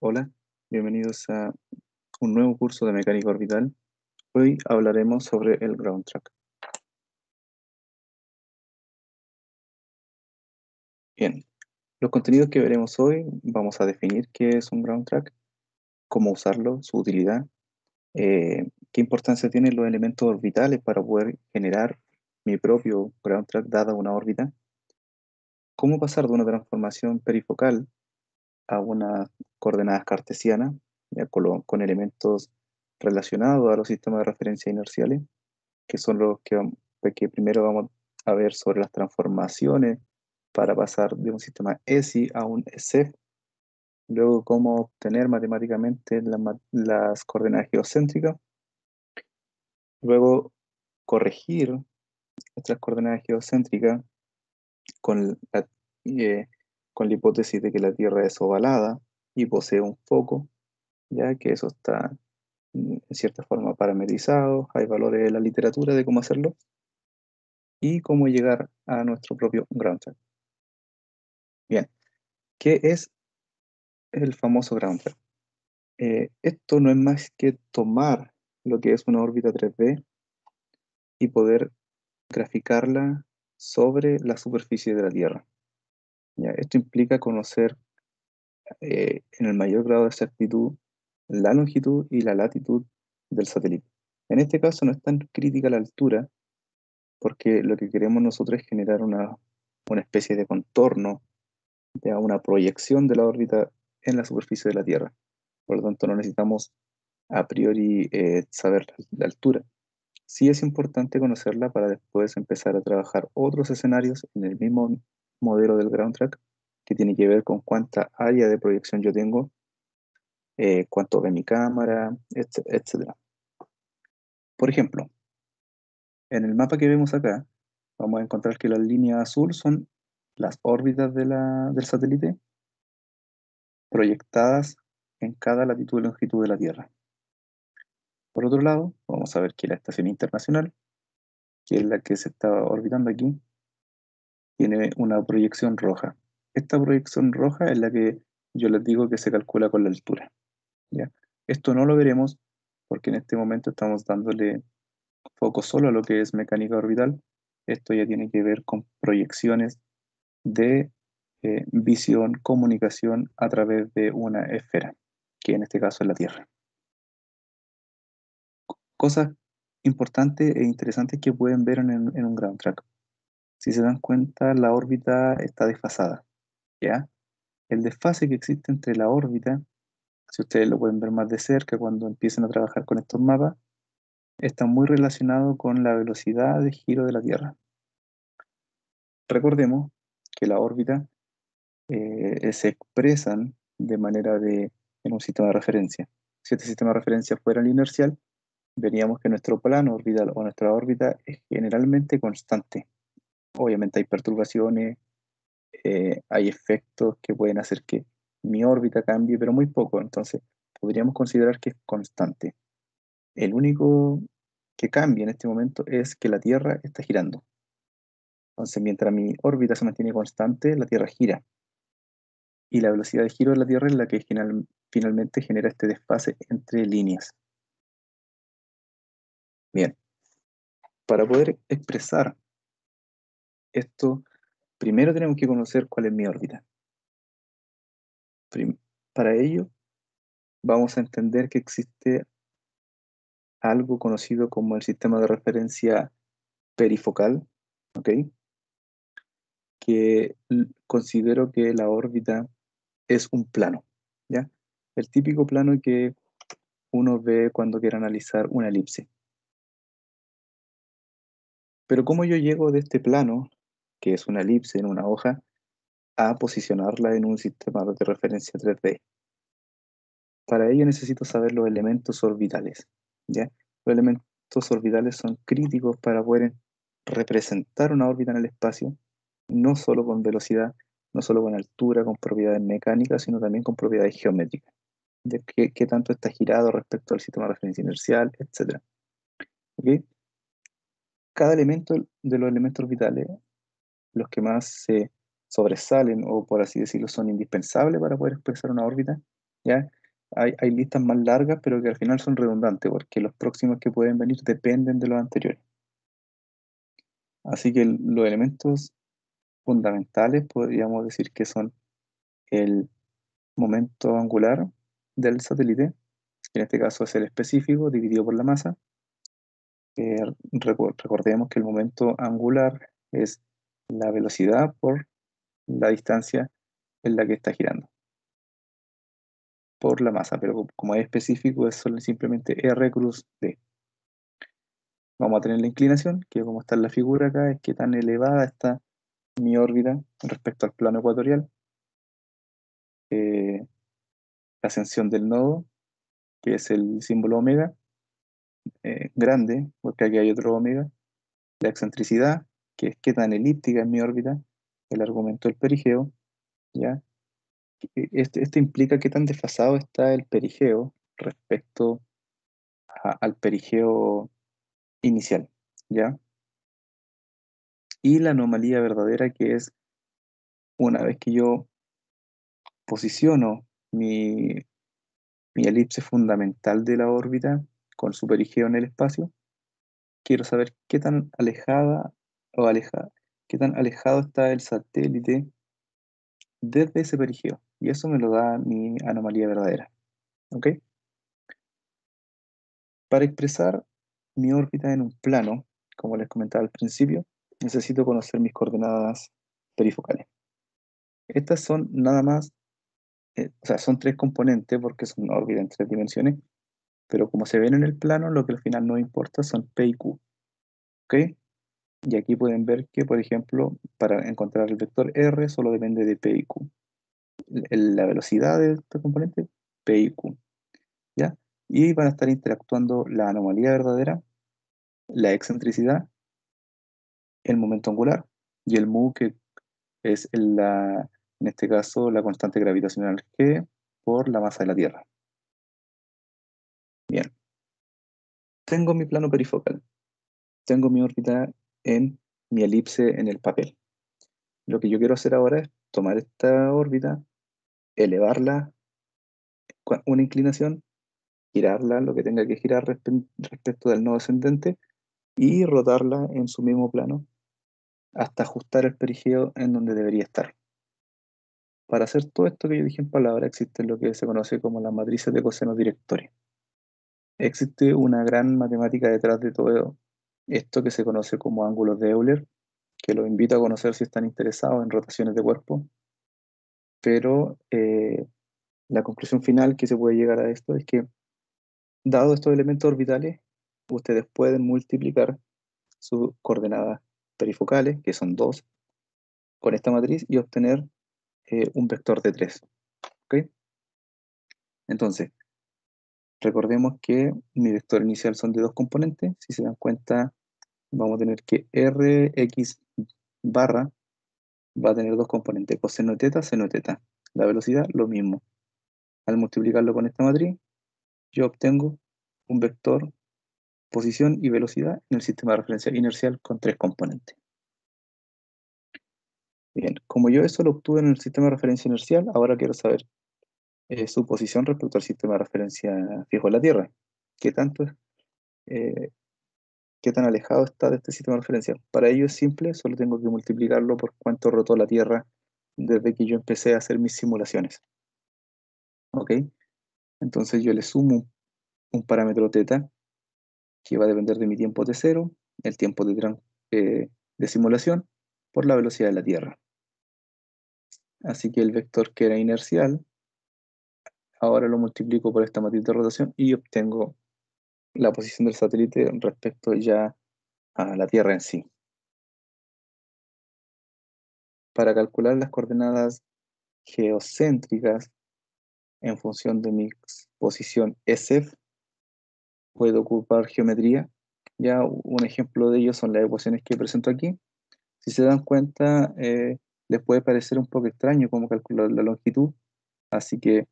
Hola, bienvenidos a un nuevo curso de mecánica orbital. Hoy hablaremos sobre el ground track. Bien, los contenidos que veremos hoy, vamos a definir qué es un ground track, cómo usarlo, su utilidad, qué importancia tienen los elementos orbitales para poder generar mi propio ground track dada una órbita, cómo pasar de una transformación perifocal a unas coordenadas cartesianas, ya con elementos relacionados a los sistemas de referencia inerciales, que son los que primero vamos a ver sobre las transformaciones para pasar de un sistema ESI a un ESEF, luego cómo obtener matemáticamente las coordenadas geocéntricas, luego corregir nuestras coordenadas geocéntricas con la, eh, con la hipótesis de que la Tierra es ovalada y posee un foco, ya que eso está en cierta forma parametrizado, hay valores en la literatura de cómo hacerlo, y cómo llegar a nuestro propio ground track. Bien, ¿qué es el famoso ground track? Esto no es más que tomar lo que es una órbita 3D y poder graficarla sobre la superficie de la Tierra. ¿Ya? Esto implica conocer en el mayor grado de exactitud la longitud y la latitud del satélite. En este caso no es tan crítica la altura, porque lo que queremos nosotros es generar una especie de contorno, de una proyección de la órbita en la superficie de la Tierra. Por lo tanto, no necesitamos a priori saber la altura. Sí es importante conocerla para después empezar a trabajar otros escenarios en el mismo modelo del ground track, que tiene que ver con cuánta área de proyección yo tengo, cuánto ve mi cámara, etcétera. Por ejemplo, en el mapa que vemos acá, vamos a encontrar que las líneas azul son las órbitas del satélite proyectadas en cada latitud y longitud de la Tierra. Por otro lado, vamos a ver que la Estación Internacional, que es la que se está orbitando aquí, tiene una proyección roja. Esta proyección roja es la que yo les digo que se calcula con la altura, ¿ya? Esto no lo veremos porque en este momento estamos dándole foco solo a lo que es mecánica orbital. Esto ya tiene que ver con proyecciones de visión, comunicación a través de una esfera, que en este caso es la Tierra. Cosas importantes e interesantes que pueden ver en un ground track. Si se dan cuenta, la órbita está desfasada, ¿ya? El desfase que existe entre la órbita, si ustedes lo pueden ver más de cerca cuando empiecen a trabajar con estos mapas, está muy relacionado con la velocidad de giro de la Tierra. Recordemos que la órbita se expresan de manera en un sistema de referencia. Si este sistema de referencia fuera el inercial, veríamos que nuestro plano orbital o nuestra órbita es generalmente constante. Obviamente hay perturbaciones, hay efectos que pueden hacer que mi órbita cambie, pero muy poco. Entonces, podríamos considerar que es constante. El único que cambia en este momento es que la Tierra está girando. Entonces, mientras mi órbita se mantiene constante, la Tierra gira. Y la velocidad de giro de la Tierra es la que finalmente genera este desfase entre líneas. Bien, para poder expresar esto, primero tenemos que conocer cuál es mi órbita. Prim- para ello, vamos a entender que existe algo conocido como el sistema de referencia perifocal, ¿ok? Que considero que la órbita es un plano, ¿ya? El típico plano que uno ve cuando quiere analizar una elipse. Pero ¿cómo yo llego de este plano, que es una elipse en una hoja, a posicionarla en un sistema de referencia 3D? Para ello necesito saber los elementos orbitales, ¿ya? Los elementos orbitales son críticos para poder representar una órbita en el espacio, no solo con velocidad, no solo con altura, con propiedades mecánicas, sino también con propiedades geométricas, de qué tanto está girado respecto al sistema de referencia inercial, etc. ¿Ok? Cada elemento de los elementos orbitales, los que más se sobresalen o por así decirlo son indispensables para poder expresar una órbita, ¿ya? Hay listas más largas, pero que al final son redundantes, porque los próximos que pueden venir dependen de los anteriores. Así que los elementos fundamentales podríamos decir que son el momento angular del satélite, que en este caso es el específico dividido por la masa. Recordemos que el momento angular es la velocidad por la distancia en la que está girando, por la masa, pero como es específico es simplemente R cruz D. Vamos a tener la inclinación, que como está en la figura acá, es qué tan elevada está mi órbita respecto al plano ecuatorial. La ascensión del nodo, que es el símbolo omega, grande, porque aquí hay otro omega. La excentricidad, que es qué tan elíptica es mi órbita, el argumento del perigeo, ¿ya? Este implica qué tan desfasado está el perigeo respecto al perigeo inicial, ¿ya? Y la anomalía verdadera, que es una vez que yo posiciono mi elipse fundamental de la órbita con su perigeo en el espacio, quiero saber qué tan alejada o alejada, qué tan alejado está el satélite desde ese perigeo. Y eso me lo da mi anomalía verdadera. ¿Ok? Para expresar mi órbita en un plano, como les comentaba al principio, necesito conocer mis coordenadas perifocales. Estas son nada más, o sea, son tres componentes porque es una órbita en tres dimensiones, pero como se ven en el plano, lo que al final no importa son P y Q. ¿Ok? Y aquí pueden ver que, por ejemplo, para encontrar el vector R solo depende de P y Q. La velocidad de este componente, P y Q. ¿Ya? Y van a estar interactuando la anomalía verdadera, la excentricidad, el momento angular y el mu, que es en este caso la constante gravitacional G por la masa de la Tierra. Bien, tengo mi plano perifocal, tengo mi órbita en mi elipse en el papel. Lo que yo quiero hacer ahora es tomar esta órbita, elevarla con una inclinación, girarla lo que tenga que girar respecto del nodo ascendente y rotarla en su mismo plano hasta ajustar el perigeo en donde debería estar. Para hacer todo esto que yo dije en palabras, existe lo que se conoce como las matrices de coseno directorio. Existe una gran matemática detrás de todo esto que se conoce como ángulos de Euler, que los invito a conocer si están interesados en rotaciones de cuerpo, pero la conclusión final que se puede llegar a esto es que, dado estos elementos orbitales, ustedes pueden multiplicar sus coordenadas perifocales, que son 2, con esta matriz y obtener un vector de 3. ¿Ok? Entonces, recordemos que mi vector inicial son de dos componentes. Si se dan cuenta, vamos a tener que Rx barra va a tener dos componentes, coseno de teta, seno de teta. La velocidad, lo mismo. Al multiplicarlo con esta matriz, yo obtengo un vector posición y velocidad en el sistema de referencia inercial con tres componentes. Bien, como yo eso lo obtuve en el sistema de referencia inercial, ahora quiero saber su posición respecto al sistema de referencia fijo de la Tierra. ¿Qué tanto es? eh, ¿Qué tan alejado está de este sistema de referencia? Para ello es simple, solo tengo que multiplicarlo por cuánto rotó la Tierra desde que yo empecé a hacer mis simulaciones. ¿Ok? Entonces yo le sumo un parámetro teta que va a depender de mi tiempo t cero, el tiempo de simulación, por la velocidad de la Tierra. Así que el vector que era inercial, ahora lo multiplico por esta matriz de rotación y obtengo la posición del satélite respecto ya a la Tierra en sí. Para calcular las coordenadas geocéntricas en función de mi posición SF, puedo ocupar geometría. Ya un ejemplo de ello son las ecuaciones que presento aquí. Si se dan cuenta, les puede parecer un poco extraño cómo calcular la longitud, así que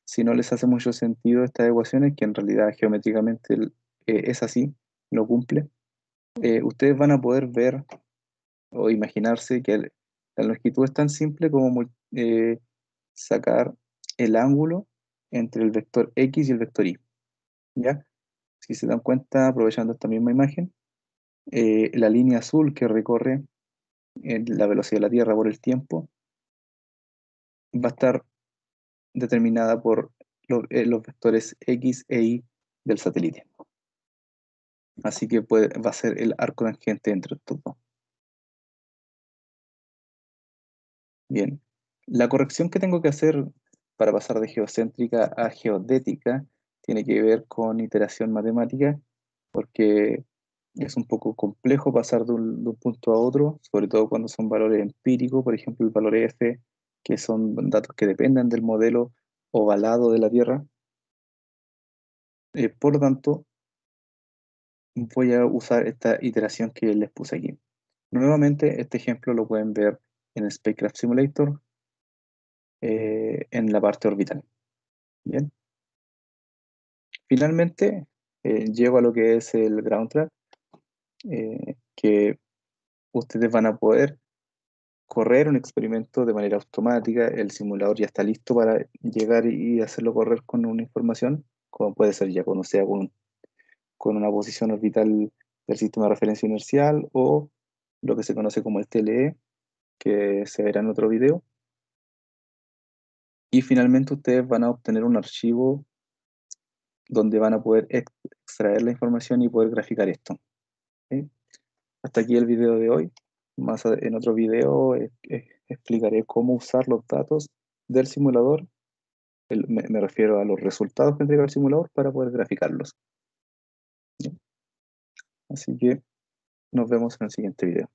si no les hace mucho sentido estas ecuaciones, que en realidad geométricamente es así, lo cumple, ustedes van a poder ver o imaginarse que la longitud es tan simple como sacar el ángulo entre el vector X y el vector Y, ¿ya? Si se dan cuenta, aprovechando esta misma imagen, la línea azul que recorre la velocidad de la Tierra por el tiempo va a estar determinada por los vectores X e Y del satélite. Así que va a ser el arco tangente entre estos dos. Bien, la corrección que tengo que hacer para pasar de geocéntrica a geodética tiene que ver con iteración matemática, porque es un poco complejo pasar de un punto a otro, sobre todo cuando son valores empíricos, por ejemplo el valor F, que son datos que dependen del modelo ovalado de la Tierra. Por lo tanto, voy a usar esta iteración que les puse aquí. Nuevamente, este ejemplo lo pueden ver en Spacecraft Simulator, en la parte orbital. Bien. Finalmente, llego a lo que es el ground track, que ustedes van a poder correr un experimento de manera automática. El simulador ya está listo para llegar y hacerlo correr con una información, como puede ser ya cuando sea con una posición orbital del sistema de referencia inercial o lo que se conoce como el TLE, que se verá en otro video. Y finalmente ustedes van a obtener un archivo donde van a poder extraer la información y poder graficar esto. ¿Sí? Hasta aquí el video de hoy. En otro video explicaré cómo usar los datos del simulador. Me refiero a los resultados que entrega el simulador para poder graficarlos. ¿Sí? Así que nos vemos en el siguiente video.